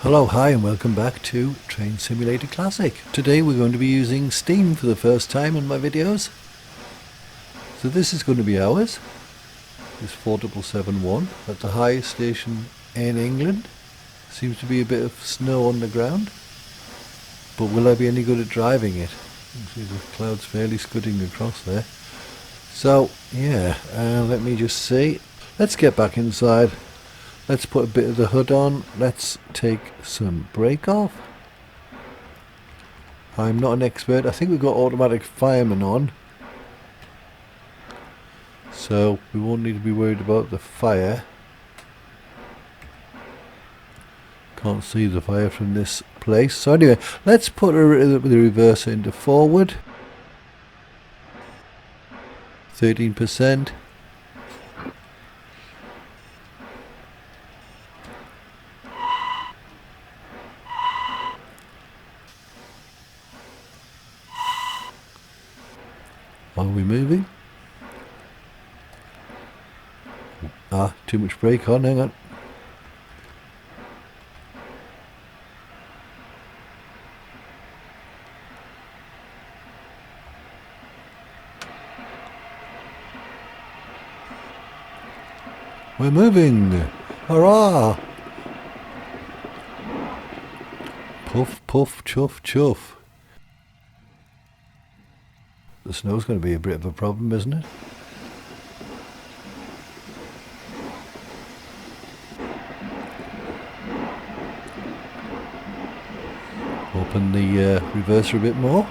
Hello, hi and welcome back to Train Simulator Classic. Today we're going to be using Steam for the first time in my videos. So this is going to be ours, this 4771 at the highest station in England. Seems to be a bit of snow on the ground, but will I be any good at driving it? You can see the clouds fairly scudding across there. So yeah, let me just see. Let's get back inside. Let's put a bit of the hood on. Let's take some brake off. I'm not an expert. I think we've got automatic fireman on, so we won't need to be worried about the fire. Can't see the fire from this place. So anyway, let's put the reverser into forward. 13%. Are we moving? Ah, too much brake on, hang on. We're moving! Hurrah! Puff, puff, chuff, chuff. The snow's going to be a bit of a problem, isn't it? Open the reverser a bit more.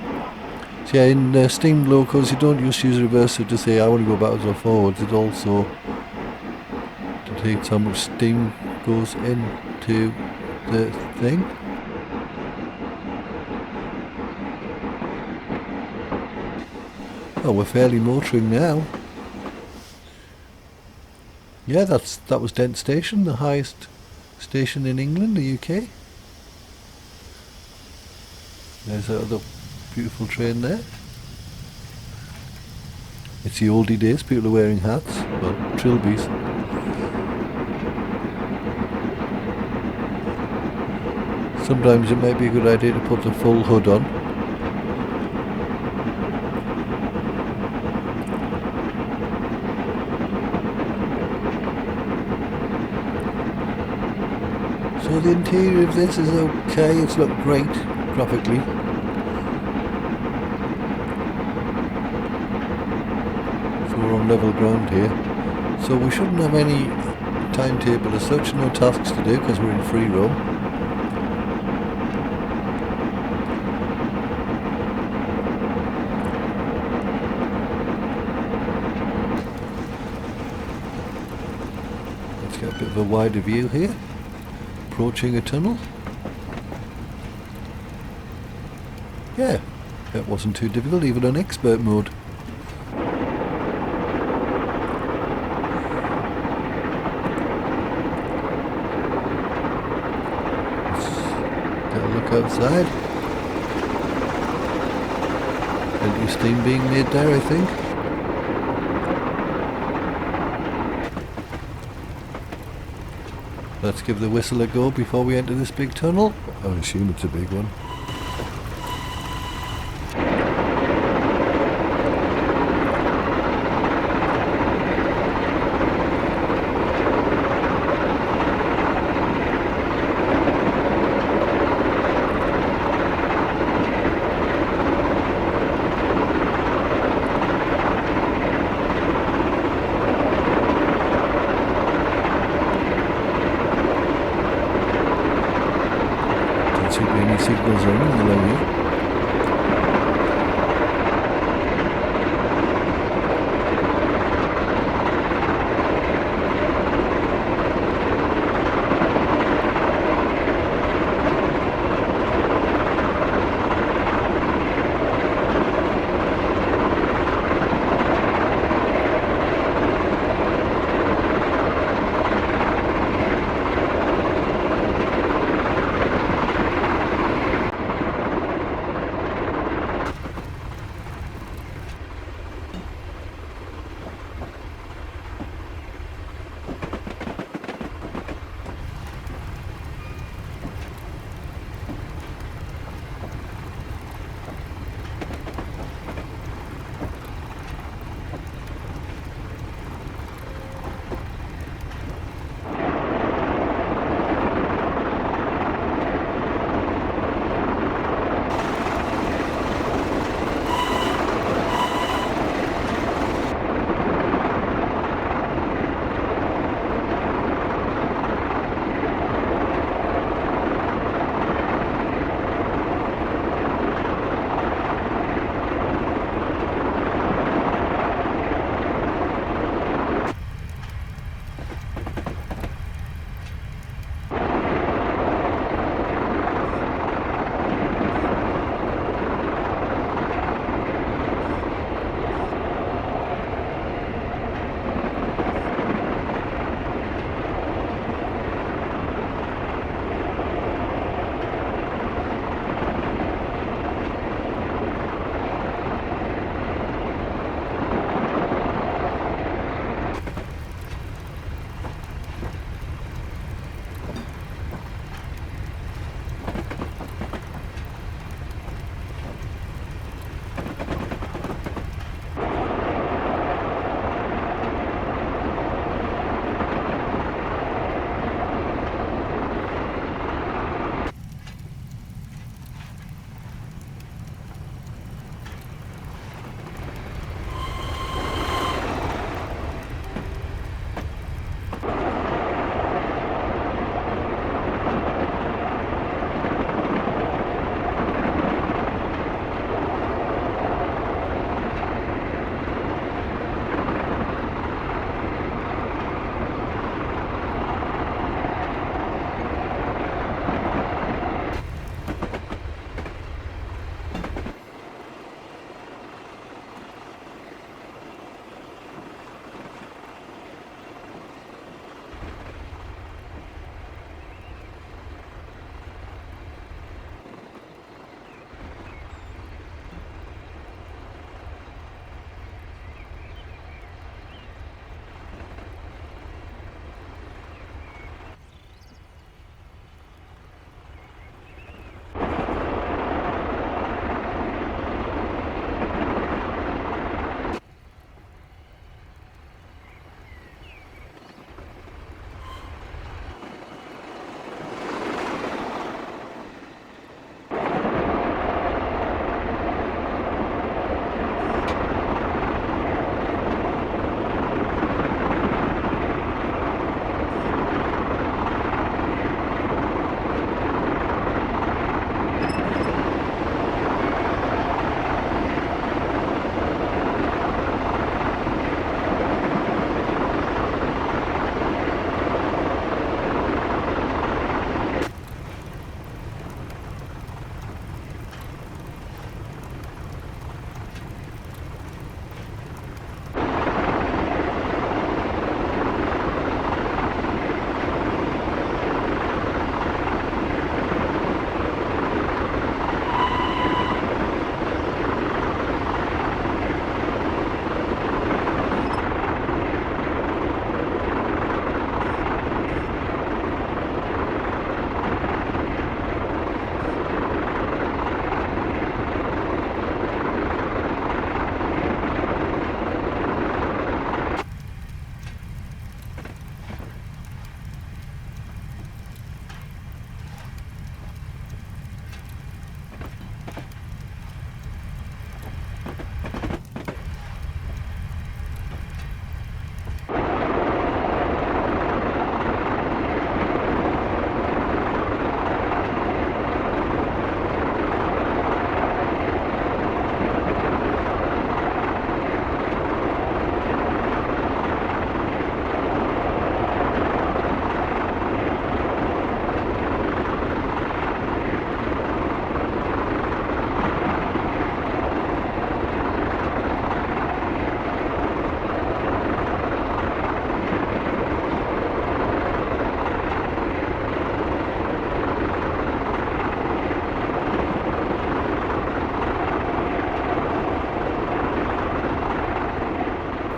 So yeah, in Steam locals you don't just use reverser to say I want to go backwards or forwards. It also dictates how much steam goes into the thing. Oh, we're fairly motoring now. Yeah, that was Dent Station, the highest station in England, the UK. There's that other beautiful train there. It's the oldie days, people are wearing hats, well, trilbies. Sometimes it might be a good idea to put the full hood on. So the interior of this is okay, it's looked great graphically. So we're on level ground here. So we shouldn't have any timetable as such, no tasks to do because we're in free roam. Let's get a bit of a wider view here. Approaching a tunnel. Yeah, that wasn't too difficult, even on expert mode. Let's get a look outside. Plenty of steam being made there, I think. Let's give the whistle a go before we enter this big tunnel. I assume it's a big one. Should be any signals or anything along here.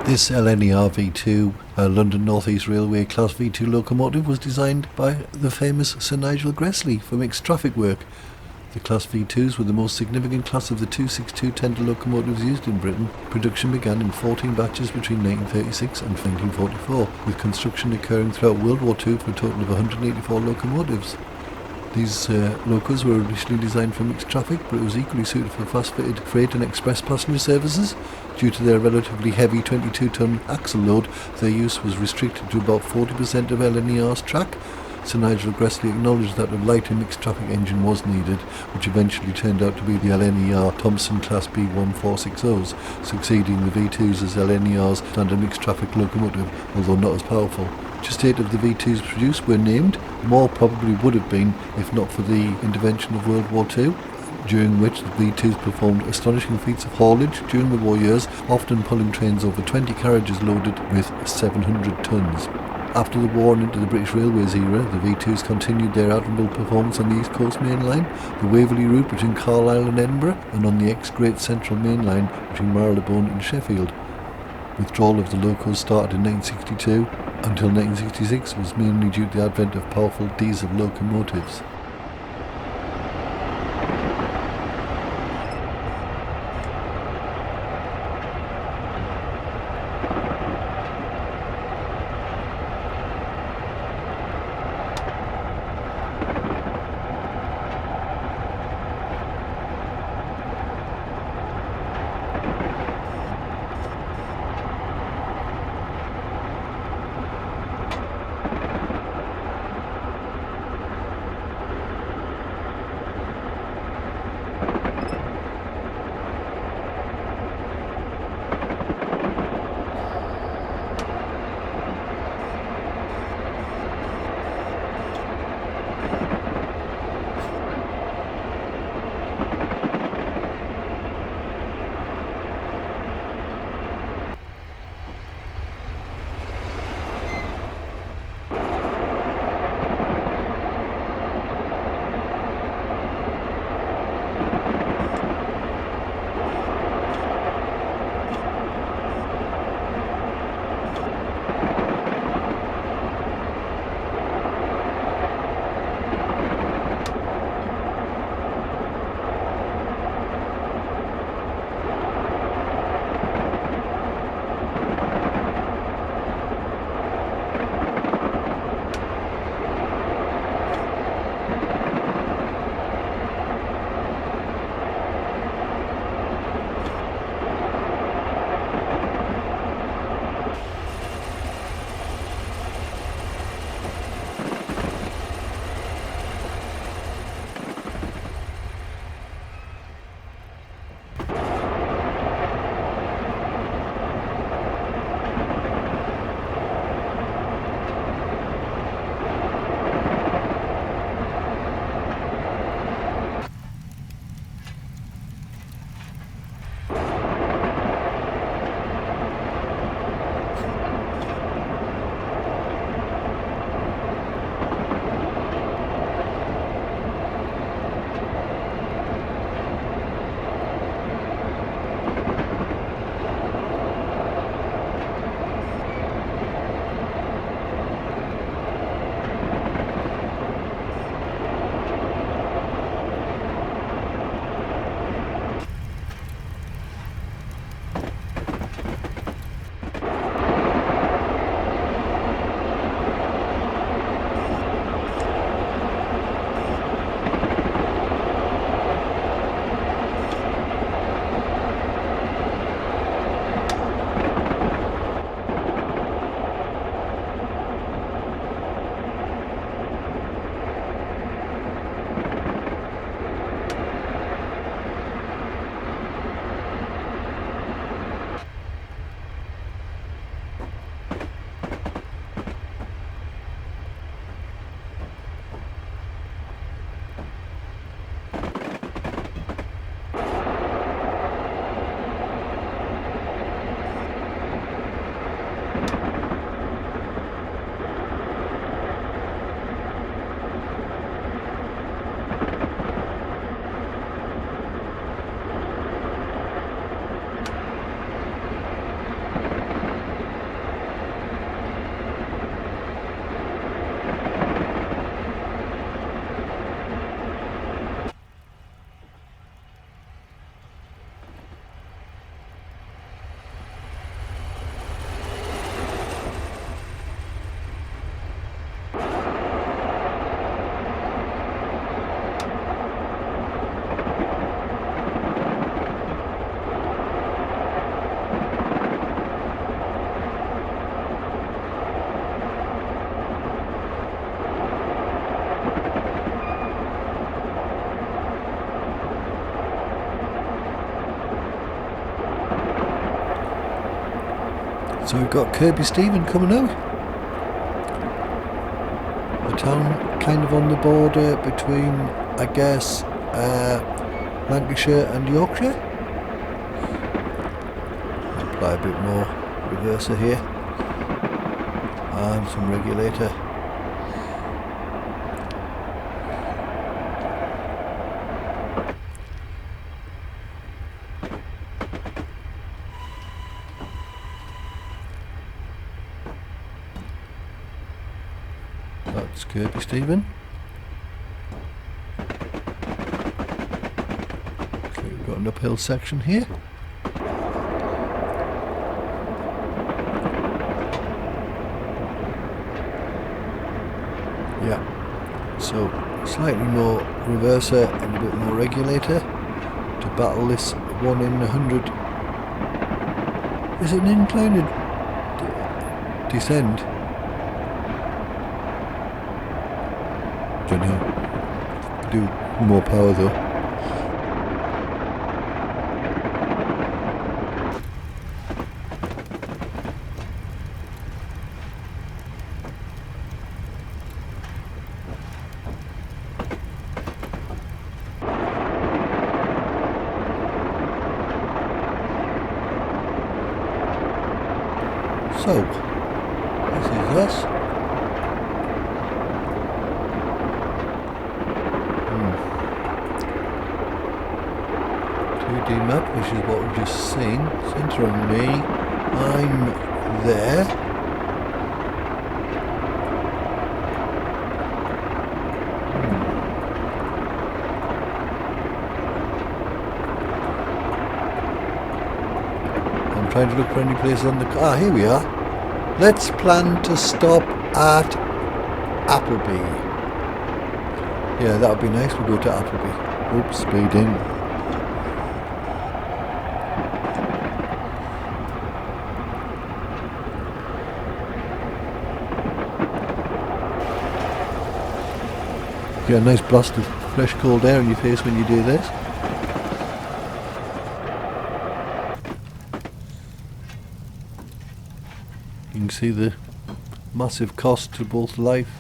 This LNER V2 London North East Railway Class V2 locomotive was designed by the famous Sir Nigel Gresley for mixed traffic work. The Class V2s were the most significant class of the 262 tender locomotives used in Britain. Production began in 14 batches between 1936 and 1944, with construction occurring throughout World War II for a total of 184 locomotives. These locos were originally designed for mixed traffic, but it was equally suited for fast-fitted freight and express passenger services. Due to their relatively heavy 22-ton axle load, their use was restricted to about 40% of LNER's track. Sir Nigel Gresley acknowledged that a lighter mixed traffic engine was needed, which eventually turned out to be the LNER Thompson Class B1460s, succeeding the V2s as LNER's standard mixed traffic locomotive, although not as powerful. Just 8 of the V2s produced were named. More probably would have been if not for the intervention of World War II, during which the V2s performed astonishing feats of haulage during the war years, often pulling trains over 20 carriages loaded with 700 tons. After the war and into the British Railways era, the V2s continued their admirable performance on the East Coast Main Line, the Waverley route between Carlisle and Edinburgh, and on the ex-Great Central Main Line between Marylebone and Sheffield. Withdrawal of the locos started in 1962 until 1966 was mainly due to the advent of powerful diesel locomotives. So we've got Kirby Stephen coming out. A town kind of on the border between, I guess, Lancashire and Yorkshire. Apply a bit more reverser here and some regulator. That's Kirby Stephen. Okay, we've got an uphill section here. Yeah, so slightly more reverser and a bit more regulator to battle this 1 in 100. Is it an incline or descent? Don't know. Do more power though. So, this is us. 2D map, which is what we've just seen. Centre on me. I'm there. I'm trying to look for any place on the... Ah, here we are. Let's plan to stop at Appleby. Yeah, that would be nice. We'll go to Appleby. Oops, speeding. Get a nice blast of fresh cold air in your face when you do this. You can see the massive cost to both life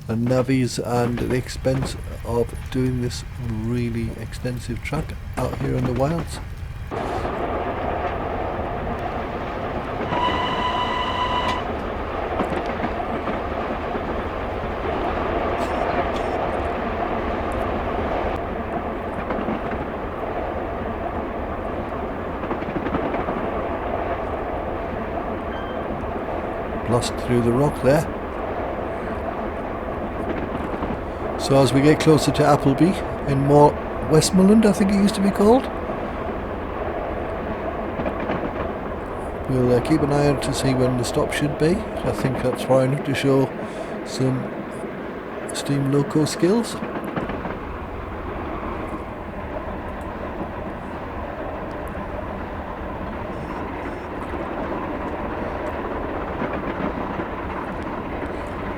and navies and the expense of doing this really extensive track out here in the wilds. Blast through the rock there. So as we get closer to Appleby in more Westmoreland, I think it used to be called, we'll keep an eye out to see when the stop should be. I think that's far enough to show some steam loco skills.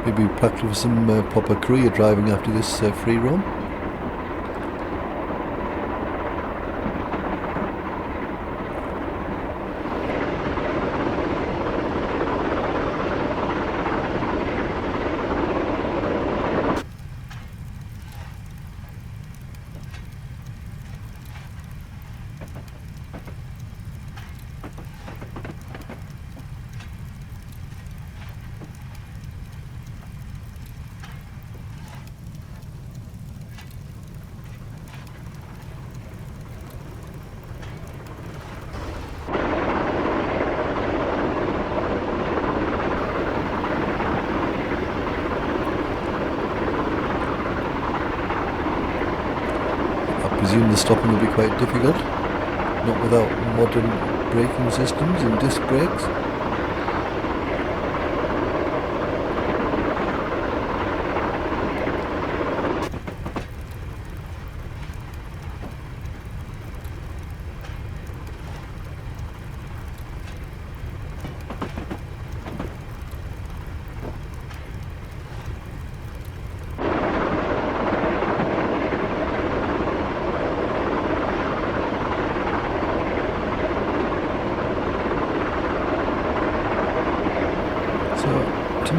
Maybe practice some proper career driving after this free roam. I presume the stopping will be quite difficult, not without modern braking systems and disc brakes.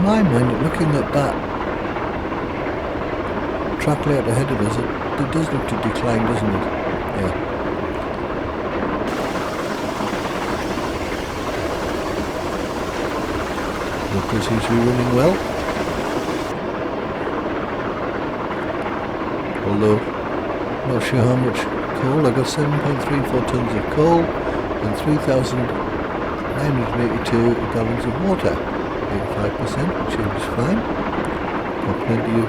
my mind, looking at that track layout ahead of us, it does look to decline, doesn't it? Yeah. Look, seems to be running well. Although, not sure how much coal. I got 7.34 tonnes of coal and 3,982 gallons of water. 85%, which is fine. Got plenty of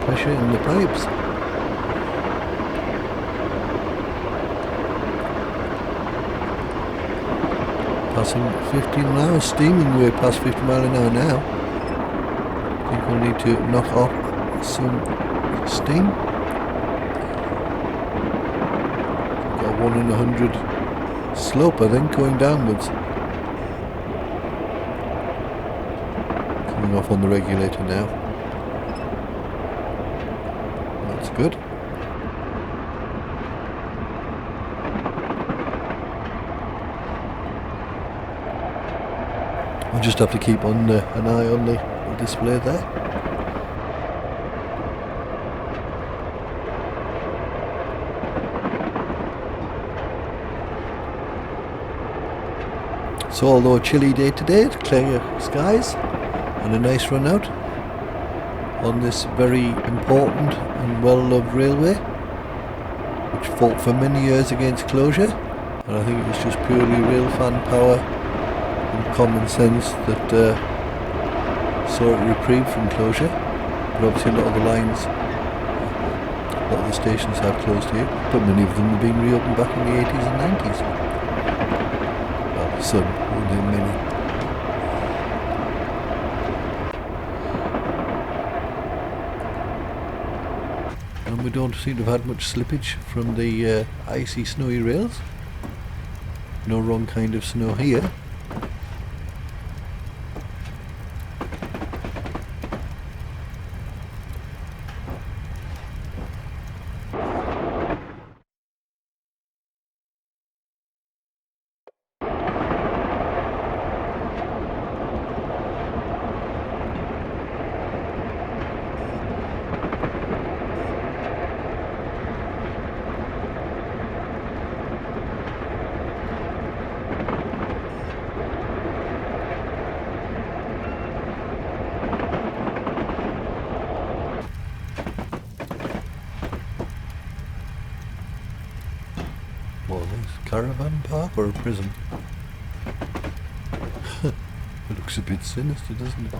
pressure in the pipes. Passing 15 miles, steaming way past 50 miles an hour now. I think we'll need to knock off some steam. Got 1 in 100 slope, I think, going downwards. Coming off on the regulator now. That's good. We'll just have to keep on an eye on the display there. So although a chilly day today, clear skies and a nice run out on this very important and well-loved railway, which fought for many years against closure, and I think it was just purely rail fan power and common sense that saw it reprieve from closure. But obviously a lot of the lines, a lot of the stations have closed here, but many of them have been reopened back in the 80s and 90s. Well, some, only many. And we don't seem to have had much slippage from the icy, snowy rails. No wrong kind of snow here. Caravan park or a prison? It looks a bit sinister, doesn't it? So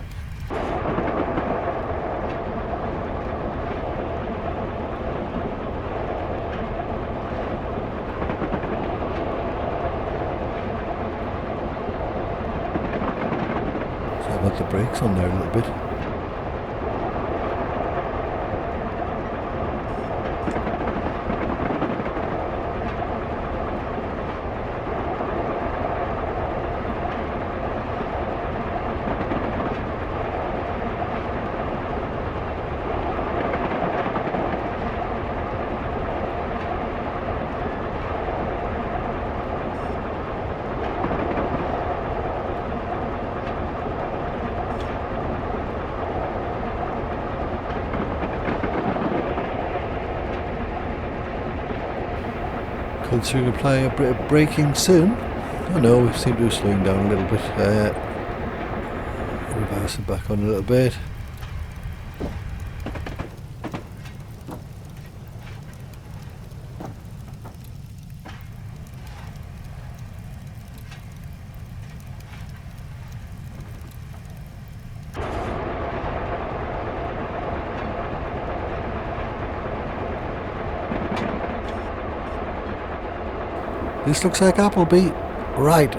I've got the brakes on there a little bit. Considering applying a bit of braking soon. Oh no, we seem to be slowing down a little bit. Reverse it back on a little bit. This looks like Appleby. Right,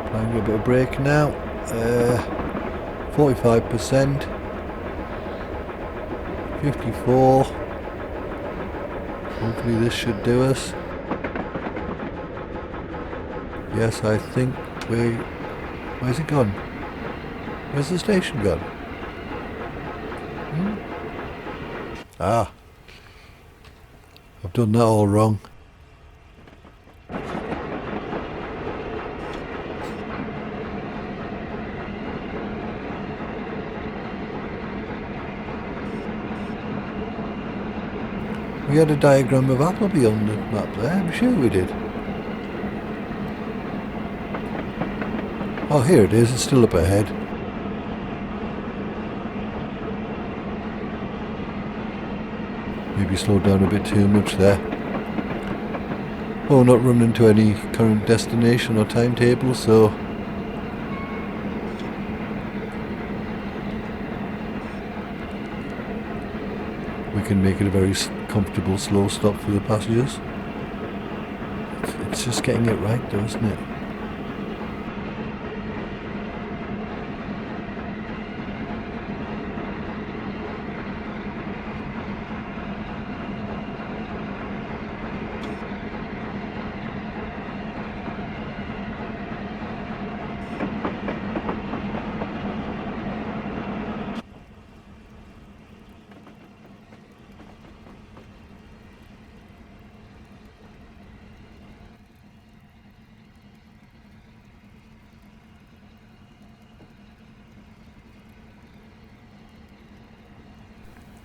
applying a bit of brake now. 45%. 54. Hopefully this should do us. Yes, I think where's it gone? Where's the station gone? Ah, I've done that all wrong. We had a diagram of Appleby on the map there, I'm sure we did. Oh, here it is, it's still up ahead. Maybe slowed down a bit too much there. Oh, not run into any current destination or timetable, so we can make it a very comfortable slow stop for the passengers. It's just getting it right though, isn't it?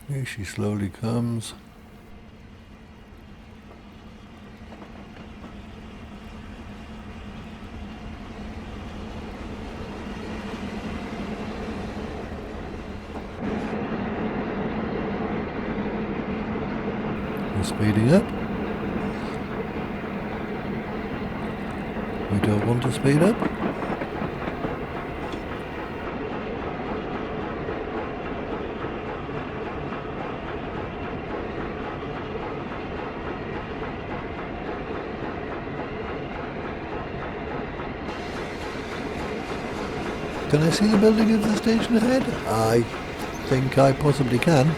Here she slowly comes. We're speeding up. We don't want to speed up. Can I see the building of the station ahead? I think I possibly can.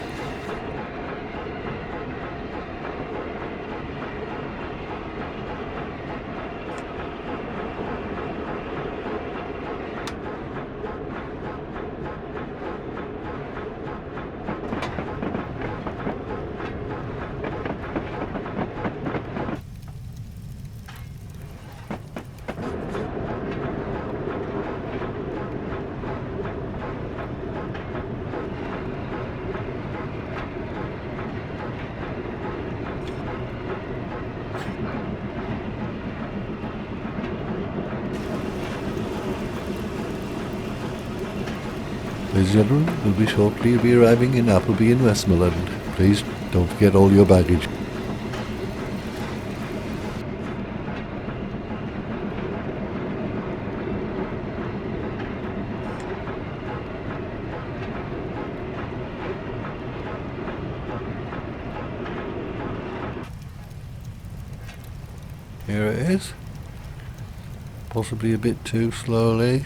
Ladies and gentlemen, we'll be shortly be arriving in Appleby in Westmoreland. Please don't forget all your baggage. Here it is. Possibly a bit too slowly.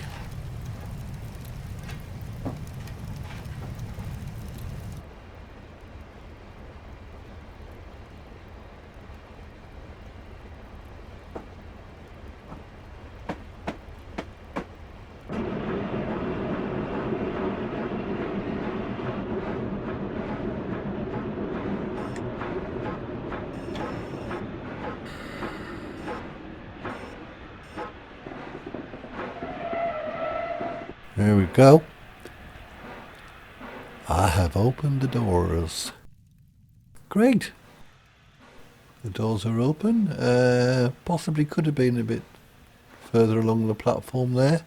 There we go. I have opened the doors. Great. The doors are open. Possibly could have been a bit further along the platform there,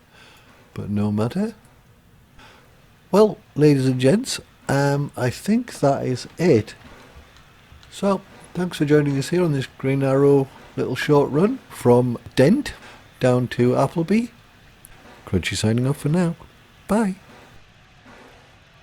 but no matter. Well, ladies and gents, I think that is it. So, thanks for joining us here on this Green Arrow little short run from Dent down to Appleby. Crunchy signing off for now. Bye.